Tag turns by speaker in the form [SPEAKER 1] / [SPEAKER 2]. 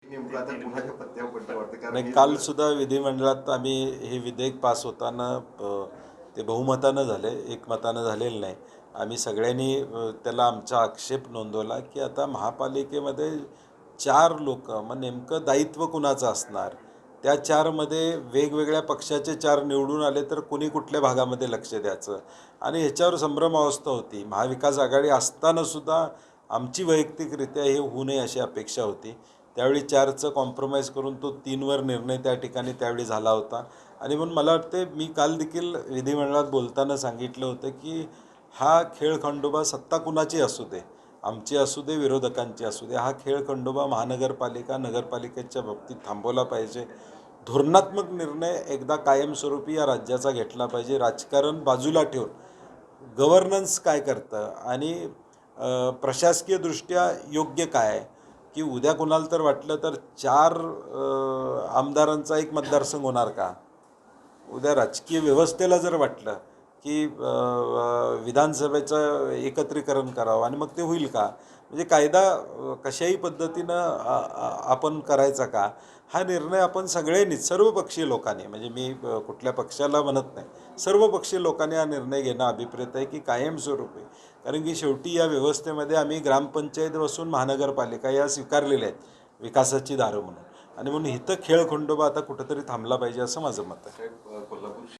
[SPEAKER 1] नेमकं आता कुणाच्या पत्त्यावर पडतं वाटतं? कारण
[SPEAKER 2] नाही, काल सुद्धा विधिमंडळात आम्ही हे विधेयक पास होताना ते बहुमतानं झाले, एकमतानं झालेलं नाही. आम्ही सगळ्यांनी त्याला आमचा आक्षेप नोंदवला की आता महापालिकेमध्ये 4 लोक, मग नेमकं दायित्व कुणाचं असणार? त्या 4मध्ये वेगवेगळ्या पक्षाचे 4 निवडून आले तर कुणी कुठल्या भागामध्ये लक्ष द्यायचं? आणि ह्याच्यावर संभ्रम अवस्था होती. महाविकास आघाडी असतानासुद्धा आमची वैयक्तिकरित्या हे होऊ नये अशी अपेक्षा होती. त्यावेळी 4चं कॉम्प्रोमाइज करून तो 3वर निर्णय त्या ठिकाणी त्यावेळी झाला होता. आणि म्हणून मला वाटते, मी काल देखील विधिमंडळात बोलताना सांगितलं होतं की हा खेळखंडोबा सत्ता कुणाची असू दे, आमची असू दे, विरोधकांची असू दे, हा खेळखंडोबा महानगरपालिका, नगरपालिकेच्या बाबतीत थांबवला पाहिजे. धोरणात्मक निर्णय एकदा कायमस्वरूपी या राज्याचा घेतला पाहिजे. राजकारण बाजूला ठेवून गव्हर्नन्स काय करतं आणि प्रशासकीयदृष्ट्या योग्य काय आहे, की उद्या कोणाला तर वाटलं तर 4 आमदारांचा एक मतदारसंघ होणार का? उद्या राजकीय व्यवस्थेला जर वाटलं की विधानसभेचं एकत्रीकरण करावं आणि मग ते होईल का? म्हणजे कायदा कशाही पद्धतीनं आपण करायचा का? हा निर्णय आपण सगळ्यांनी, सर्वपक्षीय लोकांनी, म्हणजे मी कुठल्या पक्षाला म्हणत नाही, सर्वपक्षीय लोकांनी हा निर्णय घेणं अभिप्रेत आहे की कायमस्वरूपी. कारण की शेवटी या व्यवस्थेमध्ये आम्ही ग्रामपंचायतीपासून महानगरपालिका या स्वीकारलेल्या आहेत विकासाची दारं म्हणून. आणि म्हणून इथं खेळखंडोबा आता कुठंतरी थांबला पाहिजे असं माझं मत आहे.